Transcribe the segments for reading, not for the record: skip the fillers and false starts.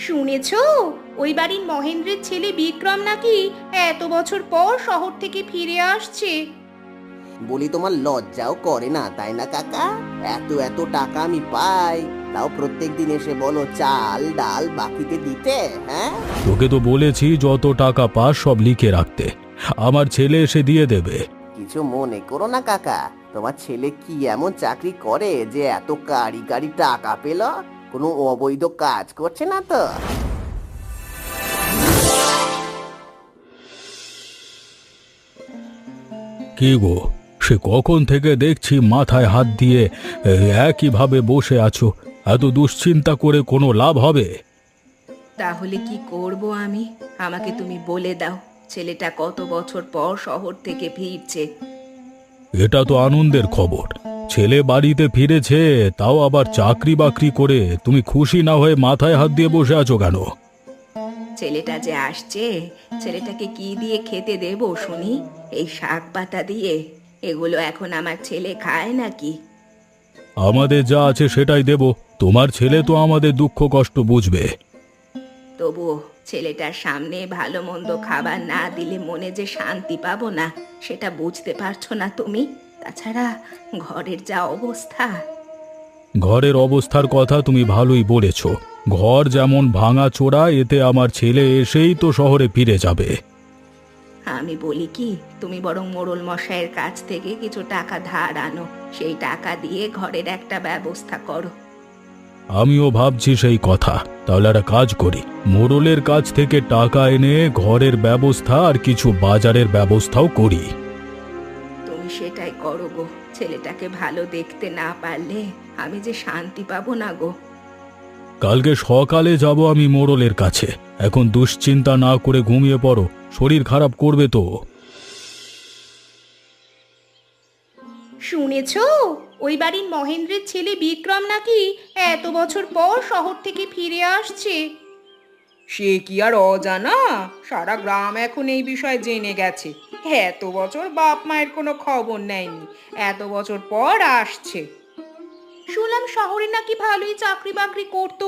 শুনেছো, ওই বাড়ির মহেন্দ্রের ছেলে বিক্রম নাকি এত বছর পর শহর থেকে ফিরে আসছে। বলি তোমার লজ্জাও করে না তাই না কাকা? এত এত টাকা আমি পাই, তাও প্রত্যেক দিন এসে বলো চাল ডাল বাকিতে দিতে। হ্যাঁ, তোকে তো বলেছি যত টাকা পাস সব লিখে রাখতে। আমার ছেলে এসে দিয়ে দেবে। কিছু মনে করো না কাকা, তোমার ছেলে কি এমন চাকরি করে যে এত কারি কারি টাকা পেল? কোনো অবৈধ কাজ করছে না তো? কি গো, সে কখন থেকে দেখছি মাথায় হাত দিয়ে একইভাবে বসে আছো। এত দুশ্চিন্তা করে কোনো লাভ হবে? তাহলে কি করব আমি? আমাকে তুমি বলে দাও, ছেলেটা কত বছর পর শহর থেকে ফিরছে। এটা তো আনন্দের খবর। ছেলে বাড়িতে ফিরেছে, তাও আবার চাকরি বাকরি করে। তুমি খুশি না হয়ে মাথায় হাত দিয়ে বসে আছো কেন? ছেলেটা যে আসছে, ছেলেটাকে কি দিয়ে খেতে দেব শুনি? এই শাক পাতা দিয়ে? এগুলো এখন আমার ছেলে খায় নাকি? আমাদের যা আছে সেটাই দেব। তোমার ছেলে তো আমাদের দুঃখ কষ্ট বুঝবে। তবুও ছেলেটার সামনে ভালো মন্দ খাবার না দিলে মনে যে শান্তি পাবো না, সেটা বুঝতে পারছো না তুমি? তাছাড়া ঘরের যা অবস্থা। ঘরের অবস্থার কথা তুমি ভালোই বলেছ। ঘর যেমন ভাঙা চোরা, এতে আমার ছেলে এসেই তো শহরে ফিরে যাবে। আমি বলি কি, তুমি বরং মোড়ল মশাইয়ের কাছ থেকে কিছু টাকা ধার আনো, সেই টাকা দিয়ে ঘরের একটা ব্যবস্থা করো। আমিও ভাবছি সেই কথা। তাহলে একটা কাজ করি, মোড়লের কাছ থেকে টাকা এনে ঘরের ব্যবস্থা আর কিছু বাজারের ব্যবস্থাও করি। তুমি সেটাই করো গো। ছেলেটাকে ভালো দেখতে না পারলে আমি যে শান্তি পাবো না গো। কালকে সকালে যাব আমি মোড়লের কাছে। এখন দুশ্চিন্তা না করে ঘুমিয়ে পড়ো, শরীর খারাপ করবে তো। শুনেছো, ওই বাড়ির মহেন্দ্রের ছেলে বিক্রম নাকি এত বছর পর শহর থেকে ফিরে আসছে। সে কি আর অজানা? সারা গ্রাম এখন এই বিষয়ে জেনে গেছে। এত বছর বাপ মায়ের কোনো খবর নেয়নি, এত বছর পর আসছে। শুনলাম শহরে নাকি ভালোই চাকরি বাকরি করতো,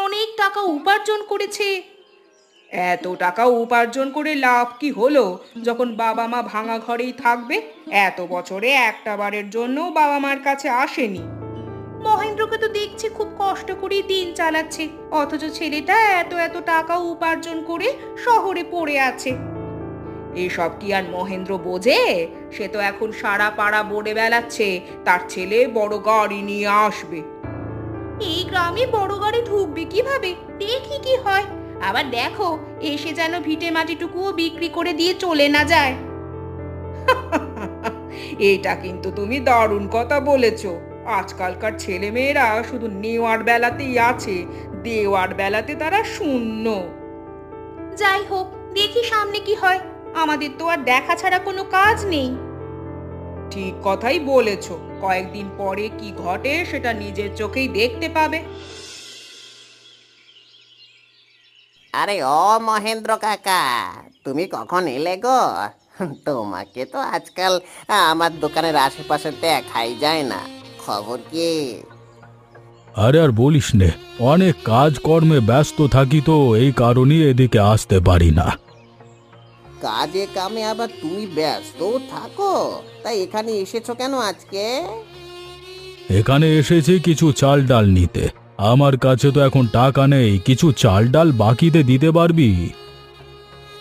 অনেক টাকা উপার্জন করেছে। এত টাকা উপার্জন করে লাভ কি হলো, যখন বাবা মা ভাঙা ঘরেই থাকবে? এত বছরে একটা বারের জন্য বাবা মার কাছে আসেনি। মহেন্দ্রকে তো দেখছি খুব কষ্ট করে দিন চালাচ্ছে, অথচ ছেলেটা এত এত টাকা উপার্জন করে শহরে পড়ে আছে। এসব কি আর মহেন্দ্র বোঝে? সে তো এখন সারা পাড়া বলে বেড়াচ্ছে তার ছেলে বড় গাড়ি নিয়ে আসবে। এই গ্রামে বড় গাড়ি ঢুকবে কিভাবে? দেখি কি হয়। আবার দেখো, এসে যেন ভিটে মাটিটুকুও বিক্রি করে দিয়ে চলে না যায়। এটা কিন্তু তুমি দারুণ কথা বলেছ। আজকালকার ছেলে মেয়েরা শুধু নেওয়ার বেলাতেই আছে, দেওয়ার বেলাতে তারা শূন্য। যাই হোক, দেখি সামনে কি হয়। আমাদের তো আর দেখা ছাড়া কোনো কাজ নেই। ঠিক কথাই বলেছ। কয়েকদিন পরে কি ঘটে সেটা নিজের চোখেই দেখতে পাবে। আরে ও মহেন্দ্র কাকা, তুমি কখন এলে গো? তোমাকে তো আজকাল আমার দোকানের আশেপাশে দেখাই যায় না। খবর কি? আরে আর বলিস নে, অনেক কাজকর্মে ব্যস্ত থাকি তো, এই কারণেই এদিকে আসতে পারি না। কাজে কামে আবার তুমি ব্যস্ত থাকো, তাই এখানে এসেছো কেন আজকে? এখানে এসেছি কিছু চাল ডাল নিতে। আমার কাছে তো এখন টাকা নেই, কিছু চাল ডাল বাকিতে দিতে পারবি?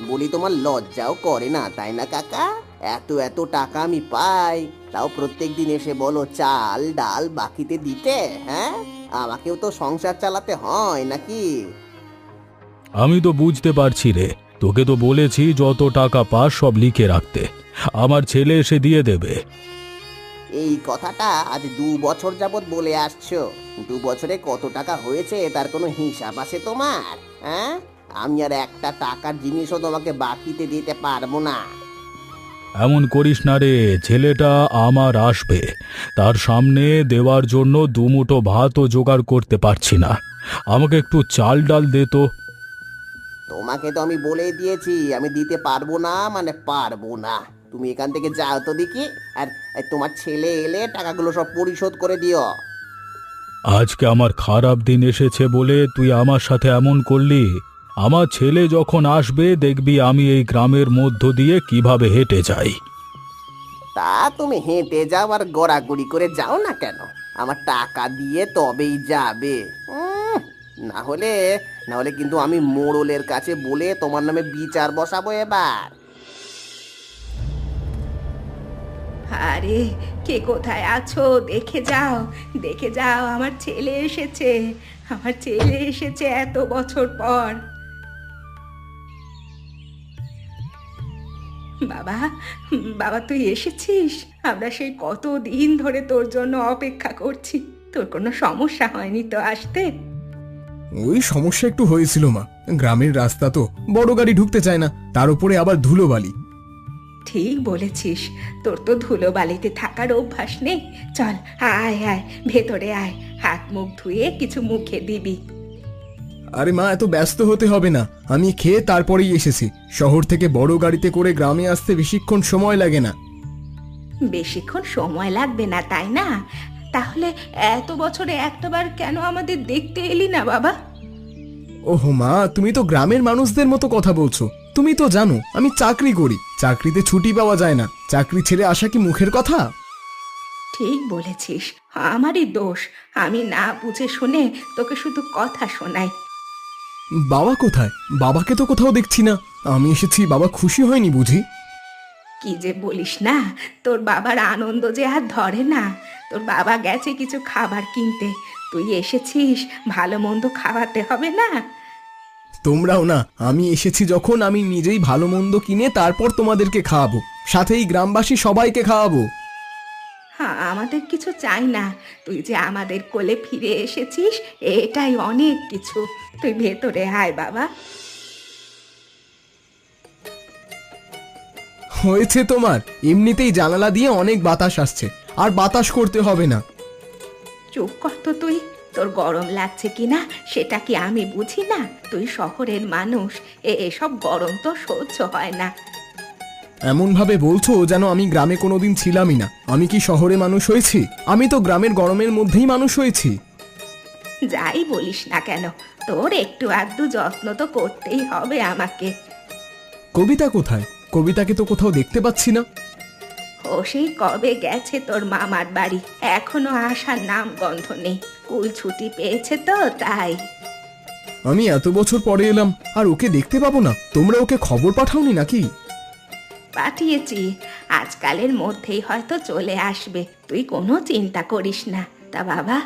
বলি তোমার লজ্জাও করে না তাই না কাকা? এত এত টাকা আমি পাই, তাও প্রত্যেক দিন এসে বলো চাল ডাল বাকিতে দিতে। হ্যাঁ, আমাকেও তো সংসার চালাতে হয় নাকি? আমি তো বুঝতে পারছি রে, তোকে তো বলেছি যত টাকা পাস সব লিখে রাখতে। আমার ছেলে এসে দিয়ে দেবে। এই কথাটা আজ 2 বছর যাবত বলে আসছো। 2 বছরে কত টাকা হয়েছে তার কোনো হিসাব আছে তোমার? হ্যাঁ, আমি আর একটা টাকার জিনিসও তোমাকে বাকিতে দিতে পারবো না। এমন করিস না রে, ছেলেটা আমার আসবে, তার সামনে দেওয়ার জন্য দুমুঠো ভাতও জোগাড় করতে পারছি না। আমাকে একটু চাল ডাল দে তো। তোমাকে তো আমি বলেই দিয়েছি আমি দিতে পারবো না, মানে পারবো না। তুমি এখান থেকে যাও তো দেখি। আর তোমার ছেলে এলে টাকাগুলো সব পরিশোধ করে দিও। আজকে আমার খারাপ দিন এসেছে বলে তুই আমার সাথে এমন করলি? আমার ছেলে যখন আসবে দেখবি আমি এই গ্রামের মধ্য দিয়ে কিভাবে হেঁটে যাই। তা তুমি হেঁটে যাও আর গড়াগড়ি করে যাও না কেন? আমার টাকা দিয়ে তবেই যাবে। না হলে না হলে কিন্তু আমি মোড়লের কাছে বলে তোমার নামে বিচার বসাবো এবার। আরে, কে কোথায় আছো? দেখে যাও, দেখে যাও, আমার ছেলে এসেছে, আমার ছেলে এসেছে এত বছর পর। বাবা, বাবা তুই এসেছিস? আমরা সেই কত দিন ধরে তোর জন্য অপেক্ষা করছি। তোর কোনো সমস্যা হয়নি তো আসতে? ওই সমস্যা একটু হয়েছিল মা, গ্রামের রাস্তা তো, বড় গাড়ি ঢুকতে চায় না, তার উপরে আবার ধুলোবালি। ঠিক বলেছিস, তোর তো ধুলোবালিতে থাকার অভ্যাস নেই। চল, আয় আয়, ভেতরে আয়, হাত মুখ ধুয়ে কিছু মুখে দিবি। আরে মা, এত ব্যস্ত হতে হবে না, আমি খেয়ে তারপরেই এসেছি। শহর থেকে বড় গাড়িতে করে গ্রামে আসতে বেশিক্ষণ সময় লাগে না। বেশিক্ষণ সময় লাগবে না তাই না? তাহলে এত বছরে একটাবার কেন আমাদের দেখতে এলি না বাবা? ওহো মা, তুমি তো গ্রামের মানুষদের মতো কথা বলছো। তুমি তো জানো আমি চাকরি করি, চাকরিতে ছুটি পাওয়া যায় না। চাকরি ছেড়ে আসা কি মুখের কথা? ঠিক বলেছিস, আমারই দোষ। আমি না বুঝে শুনে তোকে শুধু কথা শোনাই। বাবা কোথায়? বাবাকে তো কোথাও দেখছি না। আমি এসেছি, বাবা খুশি হয়নি বুঝি? কি যে বলিস না, তোর বাবার আনন্দ যে আর ধরে না। তোর বাবা গেছে কিছু খাবার কিনতে, তুই এসেছিস, ভালো মন্দ খাওয়াতে হবে না? তোমরাও না, আমি এসেছি যখন আমি নিজেই ভালো মন্দ কিনে তারপর তোমাদেরকে খাওয়াবো, সাথেই গ্রামবাসী সবাইকে খাওয়াবো। হ্যাঁ, আমাদের কিছু চাই না, তুই যে আমাদের কোলে ফিরে এসেছিস এটাই অনেক কিছু। তুই ভেতরে আয় বাবা। হয়েছে তোমার, এমনিতেই জানালা দিয়ে অনেক বাতাস আসছে, আর বাতাস করতে হবে না। চুপ কর তো তুই। তোর গরম লাগছে কিনা সেটা কি আমি বুঝি না? তুই শহরের মানুষ, এসব গরম তো সহ্য হয় না। এমন ভাবে বলছো যেন আমি গ্রামে কোনোদিন ছিলামই না। আমি কি শহরে মানুষ হয়েছি? আমি তো গ্রামের গরমের মধ্যেই মানুষ হয়েছি। যাই বলিস না কেন, তোর একটু আধটু যত্ন তো করতেই হবে আমাকে। কবিতা কোথায়? কবিতাকে তো কোথাও দেখতে পাচ্ছি না। ও সেই কবে গেছে তোর মামার বাড়ি, এখনো আসার নাম গন্ধ নেই। স্কুল ছুটি পেয়েছে তো তাই। আমি এত বছর পরে এলাম আর ওকে দেখতে পাবো না? তোমরা ওকে খবর পাঠাওনি নাকি? পাঠিয়েছি, আজকালের মধ্যেই হয়তো চলে আসবে, তুই কোনো চিন্তা করিস না। তা বাবা,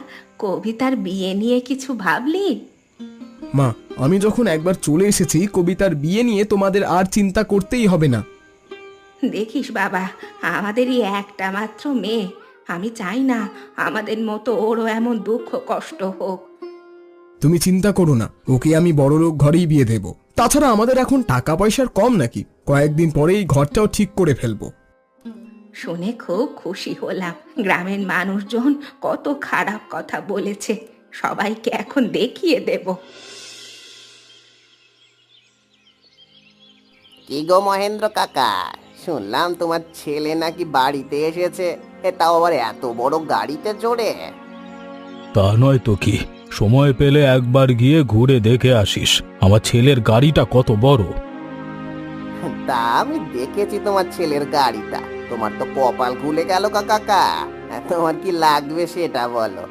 কবিতার বিয়ে নিয়ে কিছু ভাবলি? মা, আমি যখন একবার চলে এসেছি, কবিতার বিয়ে নিয়ে তোমাদের আর চিন্তা করতেই হবে না। দেখিস বাবা, আমাদেরই একটা মাত্র মেয়ে, আমি চাই না আমাদের মতো ওরও এমন দুঃখ কষ্ট হোক। তুমি চিন্তা করো না, ওকে আমি বড়লোক ঘরেই বিয়ে দেব। তাছাড়া আমাদের এখন টাকা পয়সার কম নাকি? কয়েকদিন পরেই ঘরটাও ঠিক করে ফেলবো। শুনে খুব খুশি হলাম। গ্রামের মানুষজন কত খারাপ কথা বলেছে, সবাইকে এখন দেখিয়ে দেব। কি গো মহেন্দ্র কাকা, শুনলাম তোমার ছেলে নাকি বাড়িতে এসেছে, তাও আবার এত বড় গাড়িতে চড়ে। তা নয় তো কি, সময় পেলে একবার গিয়ে ঘুরে দেখে আসিস আমার ছেলের গাড়িটা কত বড়। তা আমি দেখেছি তোমার ছেলের গাড়িটা, তোমার তো কপাল খুলে গেল কাকা। তোমার কি লাগবে সেটা বলো।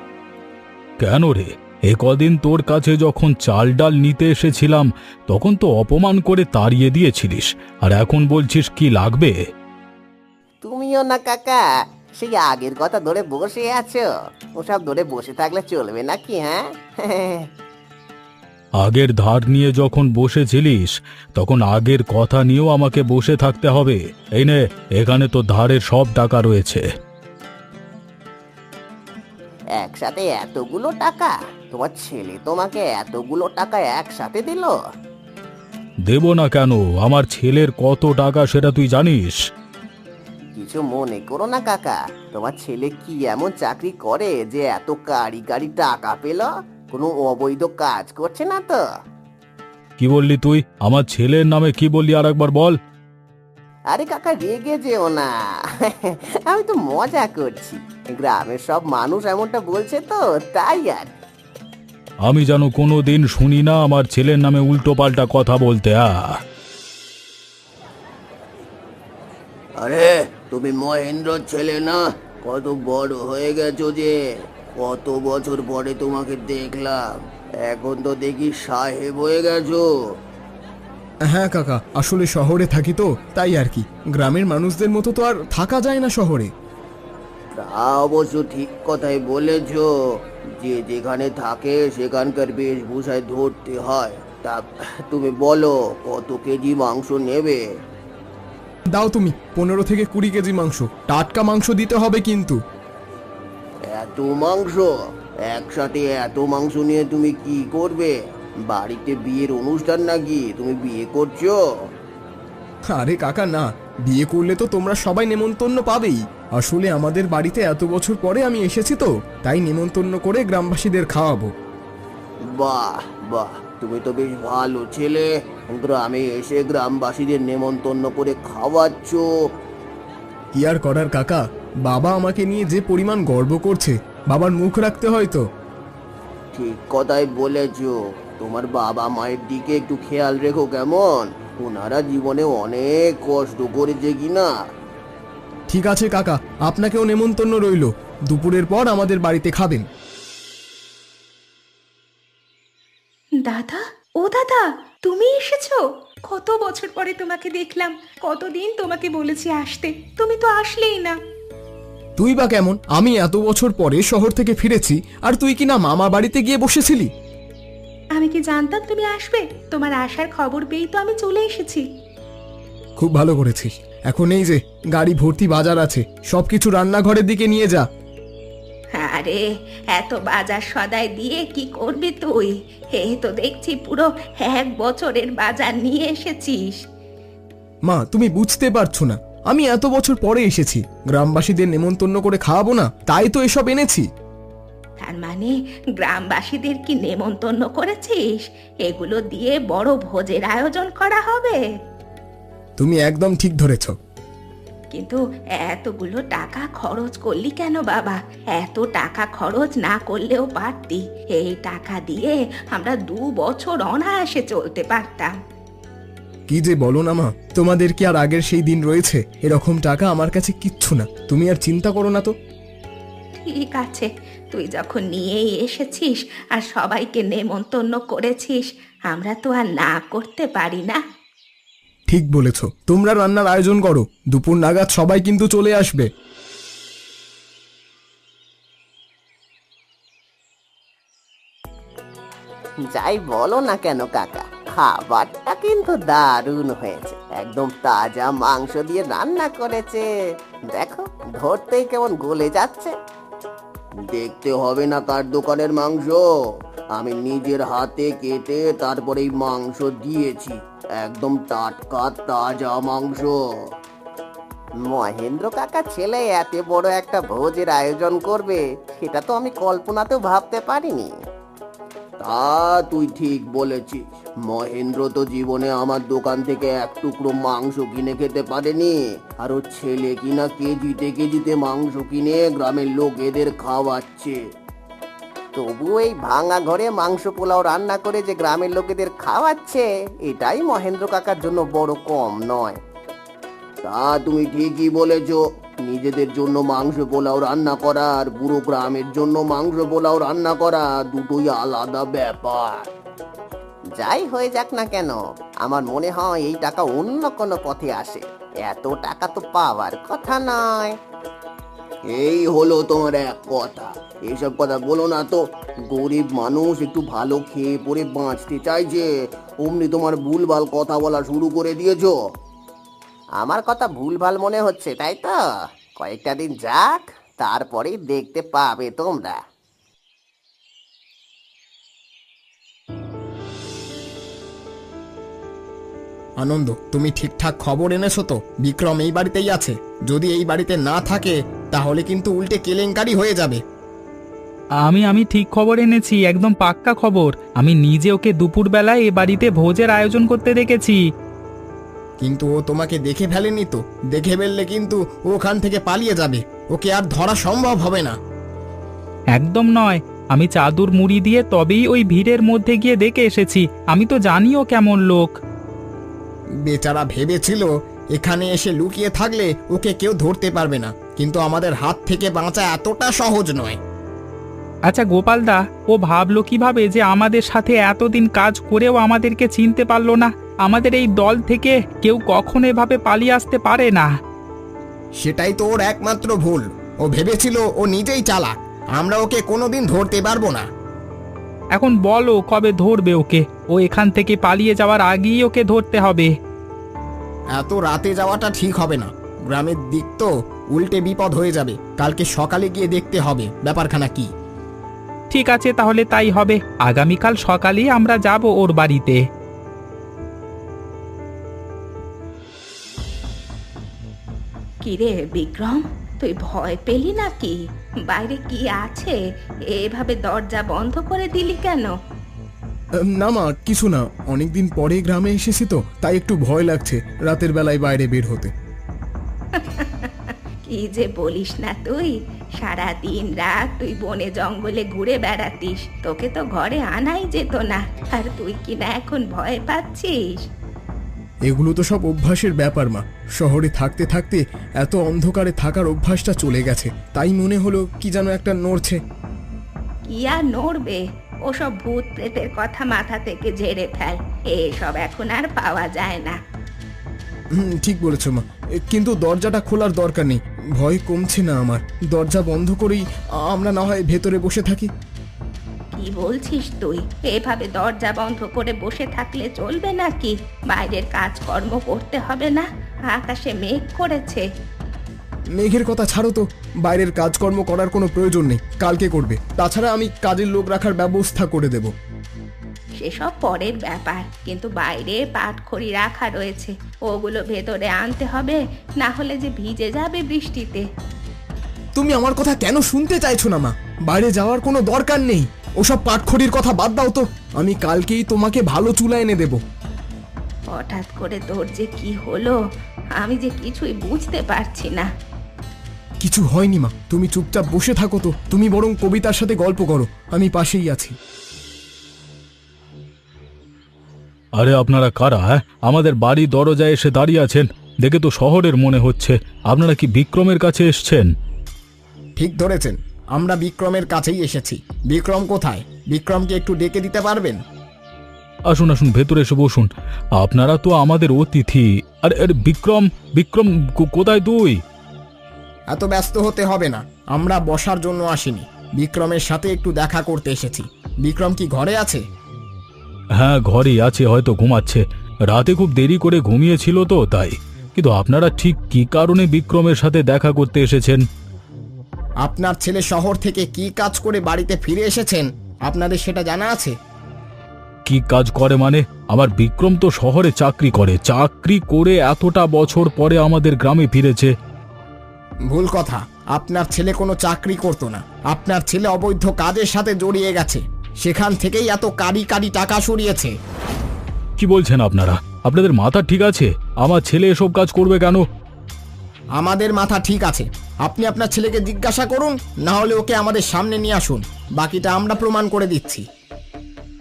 কেন রে, এ কদিন তোর কাছে যখন চাল ডাল নিতে এসেছিলাম তখন তো অপমান করে তাড়িয়ে দিয়েছিলিস, আর এখন বলছিস কি লাগবে? তুমিও না কাকা সেই আগের কথা ধরে বসে আছো, ওসব ধরে বসে থাকলে চলবে নাকি? হ্যাঁ আগের ধার নিয়ে যখন বসেছিলিস তখন আগের কথা নিয়েও আমাকে বসে থাকতে হবে? এই নে, এখানে তো ধারের সব টাকা রয়েছে। একসাথে এতগুলো টাকা? তোমার ছেলে তোমাকে এতগুলো টাকা একসাথে দিল? দেব না কেন? আমার ছেলের কত টাকা সেটা তুই জানিস? কিছু মনে করো না কাকা, তোমার ছেলে কি এমন চাকরি করে যে এত কারি কারি টাকা পেল? কোনো অবৈধ কাজ করছে না তো? কি বললি তুই? আমার ছেলের নামে কি বললি আর একবার বল। আরে কাকা রেগে যেও না। আমি তো মজা করছি, গ্রামের সব মানুষ এমনটা বলছে তো তাই আর। আমি যেন কোনোদিন শুনি না আমার ছেলের নামে উল্টোপাল্টা কথা বলতে। আরে তুমি মহেন্দ্র ছেলে না? কত বড় হয়ে গেছো যে, কত বছর পরে তোমাকে দেখলাম, এখন তো দেখি সাহেব হয়ে গেছো। হ্যাঁ কাকা, আসলে শহরে থাকি তো তাই আর কি। গ্রামের মানুষদের মতো তো আর থাকা যায় না শহরে। তা অবশ্য ঠিক কথাই বলেছো, যে যেখানে থাকে সেখানকার বেশভূষায় ধরতে হয়। তা তুমি বলো কত কেজি মাংস নেবে? দাও তুমি 15 থেকে 20 কেজি মাংস, টাটকা মাংস দিতে হবে কিন্তু। এত মাংস? একসাথে এত মাংস নিয়ে তুমি কি করবে? বাড়িতে বিয়ের অনুষ্ঠান নাকি? তুমি বিয়ে করছো? আরে কাকা না, বিয়ে করলে তো তোমরা সবাই নেমন্তন্ন পাবেই। আসলে আমাদের বাড়িতে এত বছর পরে আমি এসেছি তো তাই নেমন্তন্ন করে গ্রামবাসীদের খাওয়াবো। বাহ বাহ, তুমি তো বেশ ভালো ছেলে, গ্রামে এসে গ্রামবাসীদের নেমন্তন্ন করে খাওয়াচ্ছ। কি আর করার কাকা, বাবা আমাকে নিয়ে যে পরিমাণ গর্ব করছে, বাবার মুখ রাখতে হয় তো। ঠিক কথাই বলেছো, তোমার বাবা মায়ের দিকে একটু খেয়াল রেখো কেমন? ওনারা জীবনে অনেক কষ্ট করেছে কিনা। ঠিক আছে কাকা, আপনাকেও নেমন্তন্ন রইল, দুপুরের পর আমাদের বাড়িতে খাবেন। দাদা, ও দাদা, তুমি এসেছো? কত বছর পরে তোমাকে দেখলাম। কতদিন তোমাকে বলেছি আসতে, তুমি তো আসলেই না। তুই বা কেমন? আমি এত বছর পরে শহর থেকে ফিরেছি আর তুই কি না মামা বাড়িতে গিয়ে বসেছিলি? আমি কি জানতাম তুমি আসবে? তোমার আসার খবর পেয়েই তো আমি চলে এসেছি। খুব ভালো করেছিস। এখন এই যে গাড়ি ভর্তি বাজার আছে, সবকিছু রান্নাঘরের দিকে নিয়ে যা। আরে, এত বাজার সদাই দিয়ে কি করবি তুই? এই তো দেখছি পুরো 1 বছরের বাজার নিয়ে এসেছিস। মা, তুমি বুঝতে পারছো না, আমি এত বছর পরে এসেছি, গ্রামবাসীদের নেমন্তন্ন করে খাওয়াবো না, তাই তো এসব এনেছি। তার মানে গ্রামবাসীদের কি নেমন্তন্ন করেছিস? এগুলো দিয়ে বড় ভোজের আয়োজন করা হবে। তুমি একদম ঠিক ধরেছ। কিন্তু এতগুলো টাকা খরচ করলি কেন বাবা? এত টাকা খরচ না করলেও পারতি। এই টাকা দিয়ে আমরা 2 বছর অনায়াসে চলতে পারতাম। কি যে বলো না মা, তোমাদের কি আর আগের সেই দিন রয়েছে? এরকম টাকা আমার কাছে কিচ্ছু না, তুমি আর চিন্তা করো না তো। ঠিক আছে, তুই যখন নিয়েই এসেছিস আর সবাইকে নেমন্তন্ন করেছিস, আমরা তো আর না করতে পারি না। ঠিক বলেছ, তোমরা রান্নার আয়োজন করো, দুপুর নাগাদ সবাই কিন্তু চলে আসবে। যাই বলো না কেন কাকা, খাবারটা কিন্তু দারুণ হয়েছে। একদম তাজা মাংস দিয়ে রান্না করেছে, দেখো ধরতেই কেমন গলে যাচ্ছে। দেখতে হবে না কার দোকানের মাংস, আমি নিজের হাতে কেটে তারপরে এই মাংস দিয়েছি, একদম টাটকা তাজা মাংস। মহেন্দ্র কাকা ছেলে এত বড় একটা ভোজের আয়োজন করবে সেটা তো আমি কল্পনাতেও ভাবতে পারিনি। তা তুই ঠিক বলেছিস, মহেন্দ্র তো জীবনে আমার দোকান থেকে এক টুকরো মাংস কিনে খেতে পারেনি, আর ওর ছেলে কিনা কেজিতে কেজিতে মাংস কিনে গ্রামের লোকেদের খাওয়াচ্ছে। তবু এই ভাঙা ঘরে মাংস পোলাও রান্না করে যে গ্রামের লোকেদের খাওয়াচ্ছে, এটাই মহেন্দ্র কাকার জন্য বড় কম নয়। তা তুমি ঠিকই বলেছো, নিজেদের জন্য মাংস পোলাও রান্না করা আর পুরো গ্রামের জন্য মাংস পোলাও রান্না করা দুটোই আলাদা ব্যাপার। যাই হয়ে যাক না কেন, আমার মনে হয় এই টাকা অন্য কোনো পথে আসে, এত টাকা তো পাওয়ার কথা নয়। এই হলো তোমার এক কথা, এইসব কথা বলো না তো। গরিব মানুষ একটু ভালো খেয়ে পরে বাঁচতে চাইছে, অমনি তোমার ভুলভাল কথা বলা শুরু করে দিয়েছো। আমার কথা ভুলভাল মনে হচ্ছে তাই তো? কয়েকটা দিন যাক, তারপরেই দেখতে পাবে তোমরা। আনন্দ, তুমি ঠিকঠাক খবর এনেছো তো? বিক্রম এই বাড়িতেই আছে? যদি এই বাড়িতে না থাকে তাহলে কিন্তু উল্টে কেলেঙ্কারি হয়ে যাবে। আমি ঠিক খবর এনেছি, একদম পাক্কা খবর। আমি নিজে ওকে দুপুরবেলায় এ বাড়িতে ভোজের আয়োজন করতে দেখেছি। কিন্তু ও তোমাকে দেখে ফেলেনি তো? দেখে ফেললে কিন্তু ও ওখান থেকে পালিয়ে যাবে, ওকে আর ধরা সম্ভব হবে না। একদম নয়, আমি চাদর মুড়ি দিয়ে তবেই ওই ভিড়ের মধ্যে গিয়ে দেখে এসেছি। আমি তো জানিও কেমন লোক। বেচারা ভেবেছিল এখানে এসে লুকিয়ে থাকলে ওকে কেউ ধরতে পারবে না, কিন্তু আমাদের হাত থেকে বাঁচা এতটা সহজ নয়। আচ্ছা গোপালদা, ও ভাবলো কিভাবে যে আমাদের সাথে এতদিন কাজ করেও আমাদেরকে চিনতে পারলো না? আমাদের এই দল থেকে কেউ কখনো এভাবে পালিয়ে আসতে পারে না। সেটাই তো ওর একমাত্র ভুল। ও ভেবেছিল ও নিজেই চালাক, আমরা ওকে কোনোদিন ধরতে পারবো না। এখন বলো কবে ধরবে ওকে? ও এখান থেকে পালিয়ে যাওয়ার আগেই ওকে ধরতে হবে। এত রাতে যাওয়াটা ঠিক হবে না, গ্রামের দিক তো উল্টে বিপদ হয়ে যাবে। কালকে সকালে গিয়ে দেখতে হবে ব্যাপারখানা কি। ঠিক আছে, তাহলে তাই হবে। আগামীকাল সকালেই আমরা যাব ওর বাড়িতে। কিরে বিক্রম, তুই ভয় পেলি নাকি? বাইরে কি আছে? এভাবে দরজা বন্ধ করে দিলি কেন? না মা, কিছু না, অনেকদিন পরে গ্রামে এসেছি তো, তাই একটু ভয় লাগছে রাতের বেলায় বাইরে বের হতে। কি যে বলিস না তুই! সারা দিন রাত তুই বনে জঙ্গলে ঘুরে বেড়াতিস, তোকে তো ঘরে আনাই যেত না, আর তুই কি না এখন ভয় পাচ্ছিস? এগুলো তো সব অভ্যাসের ব্যাপার মা। শহরে থাকতে থাকতে এত অন্ধকারে থাকার অভ্যাসটা চলে গেছে, তাই মনে হলো কি যেন একটা নড়ছে। কি আর নড়বে? ওসব ভূত প্রেতের কথা মাথা থেকে ঝেড়ে ফেল, এসব এখন আর পাওয়া যায় না। ঠিক বলেছ মা, কিন্তু দরজাটা খোলার দরকার নেই, ভয় কমছে না আমার। দরজা বন্ধ করেই আমরা না হয় ভেতরে বসে থাকি। কি বলছিস তুই? এভাবে দরজা বন্ধ করে বসে থাকলে চলবে নাকি? বাইরের কাজকর্ম করতে হবে না? আকাশে মেঘ করেছে। মেঘের কথা ছাড়ো তো, বাইরের কাজকর্ম করার কোনো প্রয়োজন নেই, কালকে করবে। তাছাড়া আমি কাজের লোক রাখার ব্যবস্থা করে দেব। সেসব পরের ব্যাপার, কিন্তু বাইরে পাটখড়ি রাখা রয়েছে, ওগুলো ভেতরে আনতে হবে, না হলে যে ভিজে যাবে বৃষ্টিতে। তুমি আমার কথা কেন শুনতে চাইছো না মা? বাইরে যাওয়ার কোনো দরকার নেই, ওসব পাটখড়ির কথা বাদ দাও তো। আমি কালকেই তোমাকে ভালো চুলা এনে দেব। হঠাৎ করে তোর যে কি হলো, আমি যে কিছুই বুঝতে পারছি না। কিছু হয়নি মা, তুমি চুপচাপ বসে থাকো তো। তুমি বরং কবিতার সাথে গল্প করো, আমি পাশেই আছি। আরে আপনারা কারা? আমাদের বাড়ি দরজায় এসে দাঁড়িয়ে আছেন, দেখে তো শহরের মনে হচ্ছে। আপনারা কি বিক্রমের কাছে এসছেন? ঠিক ধরেছেন, আমরা বিক্রমের কাছেই এসেছি। বিক্রম কোথায়? বিক্রমকে একটু ডেকে দিতে পারবেন? আসুন আসুন, ভেতরে এসে বসুন। আপনারা তো আমাদের অতিথি। আরে আরে বিক্রম, বিক্রম কোথায় তুই? এত ব্যস্ত হতে হবে না, আমরা বসার জন্য আসিনি, বিক্রমের সাথে একটু দেখা করতে এসেছি। বিক্রম কি ঘরে আছে? হ্যাঁ, ঘরেই আছে, হয়তো ঘুমাচ্ছে। রাতে খুব দেরি করে ঘুমিয়েছিল তো তাই। কিন্তু আপনারা ঠিক কী কারণে বিক্রমের সাথে দেখা করতে এসেছেন? আপনার ছেলে শহর থেকে কি কাজ করে বাড়িতে ফিরে এসেছেন, আপনাদের সেটা জানা আছে? কি কাজ করে মানে? আমার বিক্রম তো শহরে চাকরি করে, চাকরি করে এতটা বছর পরে আমাদের গ্রামে ফিরেছে। ভুল কথা, আপনার ছেলে কোনো চাকরি করতো না। আপনার ছেলে অবৈধ কাজের সাথে জড়িয়ে গেছে, সেখান থেকেই এত কারি কারি টাকা সরিয়েছে। কি বলছেন আপনারা? আপনাদের মাথা ঠিক আছে? আমার ছেলে এসব কাজ করবে কেন? আমাদের মাথা ঠিক আছে, আপনি আপনার ছেলেকে জিজ্ঞাসা করুন, না হলে ওকে আমাদের সামনে নিয়ে আসুন, বাকিটা আমরা প্রমাণ করে দিচ্ছি।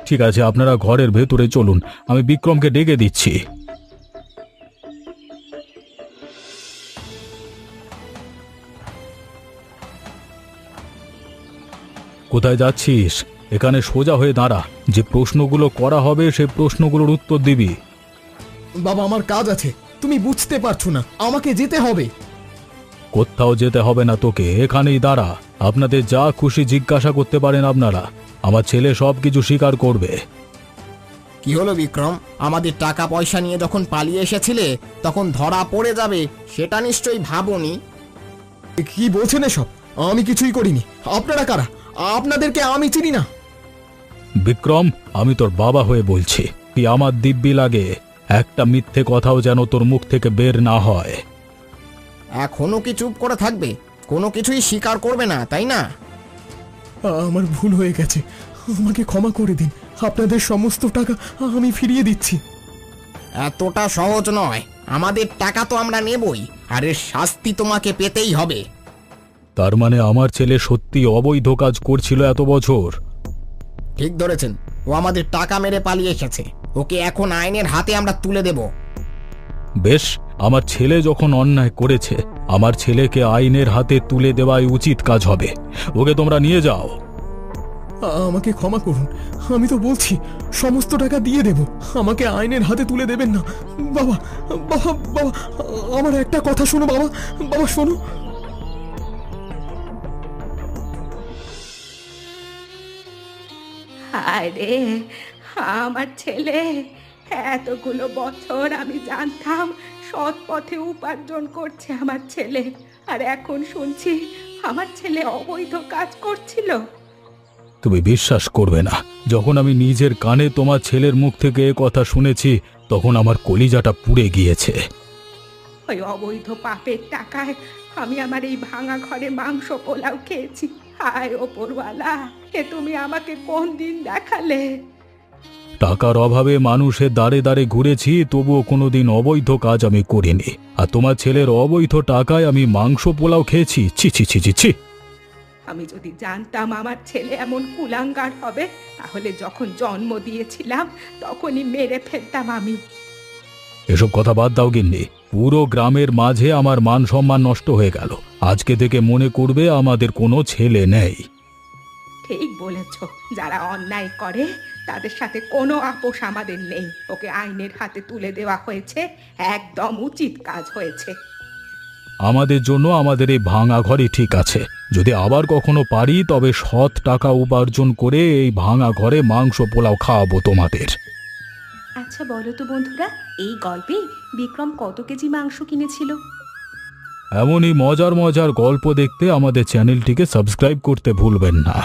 ঠিক আছে, আপনারা ঘরের ভেতরে চলুন, আমি বিক্রমকে ডেকে দিচ্ছি। কোথায় যাচ্ছিস? এখানে সোজা হয়ে দাঁড়া, যে প্রশ্নগুলো করা হবে সে প্রশ্নগুলোর উত্তর দিবি। বাবা, আমার কাজ আছে, তুমি বুঝতে পারছো না, আমাকে যেতে হবে। কোথাও যেতে হবে না তোকে, এখানেই দাঁড়া। আপনাদের যা খুশি জিজ্ঞাসা করতে পারেন আপনারা, আমার ছেলে সব কিছু স্বীকার করবে। কি হলো বিক্রম? আমাদের টাকা পয়সা নিয়ে যখন পালিয়ে এসেছিলে তখন ধরা পড়ে যাবে সেটা নিশ্চয়ই ভাবোনি। কি বলছেন এসব? আমি কিছুই করিনি। আপনারা কারা? আপনাদেরকে আমি চিনি না। বিক্রম, আমি তোর বাবা হয়ে বলছি, তুই আমার দিব্যি লাগে। একটা মিথ্যে কথাও যেন তোর মুখ থেকে বের না হয়। এখনো কি চুপ করে থাকবে? কোনো কিছুই স্বীকার করবে না, তাই না? আমার ভুল হয়ে গেছে, আমাকে ক্ষমা করে দিন। আপনাদের সমস্ত টাকা আমি ফিরিয়ে দিচ্ছি। এতটা সহজ নয়, আমাদের টাকা তো আমরা নেবই, আর এর শাস্তি তোমাকে পেতেই হবে। তার মানে আমার ছেলে সত্যি অবৈধ কাজ করছিল এত বছর? ঠিক ধরেছেন, ও আমাদের টাকা মেরে পালিয়ে এসেছে। ওকে এখন আইনের হাতে আমরা তুলে দেব। বেশ, আমার ছেলে যখন অন্যায় করেছে, আমার ছেলেকে আইনের হাতে তুলে দেওয়াই উচিত কাজ হবে। ওকে তোমরা নিয়ে যাও। আমাকে ক্ষমা করুন, আমি তো বলছি সমস্ত টাকা দিয়ে দেব, আমাকে আইনের হাতে তুলে দেবেন না। বাবা বাবা বাবা, আমার একটা কথা শোনো বাবা, বাবা শোনো। আরে আমার ছেলে, এতগুলো বছর আমি জানতাম সৎ পথে উপার্জন করছে আমার ছেলে, আর এখন শুনছি আমার ছেলে অবৈধ কাজ করছিল। তুমি বিশ্বাস করবে না, যখন আমি নিজের কানে তোমার ছেলের মুখ থেকে এ কথা শুনেছি, তখন আমার কলিজাটা পুড়ে গিয়েছে। ওই অবৈধ পাপের টাকায় আমি আমার এই ভাঙা ঘরে মাংস পোলাও খেয়েছি। হায় ওপরওয়ালা, এ তুমি আমাকে কোন দিন দেখালে? টাকার অভাবে মানুষের দাঁড়ে দাঁড়ে ঘুরেছি, তবুও কোনোদিন অবৈধ কাজ আমি করিনি। আর তোমার ছেলের অবৈধ টাকায় আমি মাংস পোলাও খেয়েছি? ছি ছি ছি ছি ছি। আমি যদি জানতাম আমার ছেলে এমন কুলাঙ্গার হবে, তাহলে যখন জন্ম দিয়েছিলাম তখনই মেরে ফেলতাম আমি। এসব কথা বাদ দাও গিন্নি, পুরো গ্রামের মাঝে আমার মান সম্মান নষ্ট হয়ে গেল। আজকে থেকে মনে করবে আমাদের কোনো ছেলে নেই। ঠিক বলেছ, যারা অন্যায় করে তাদের সাথে কোনো আপোষ আমাদের নেই। ওকে আইনের হাতে তুলে দেওয়া হয়েছে, একদম উচিত কাজ হয়েছে। আমাদের জন্য আমাদের এই ভাঙা ঘরই ঠিক আছে। যদি আবার কখনো পারি, তবে সৎ টাকা উপার্জন করে এই ভাঙা ঘরে মাংস পোলাও খাওয়াবো তোমাদের। আচ্ছা বলো তো বন্ধুরা, এই গল্পে বিক্রম কত কেজি মাংস কিনেছিল? এমনই মজার মজার গল্প দেখতে আমাদের চ্যানেলটিকে সাবস্ক্রাইব করতে ভুলবেন না।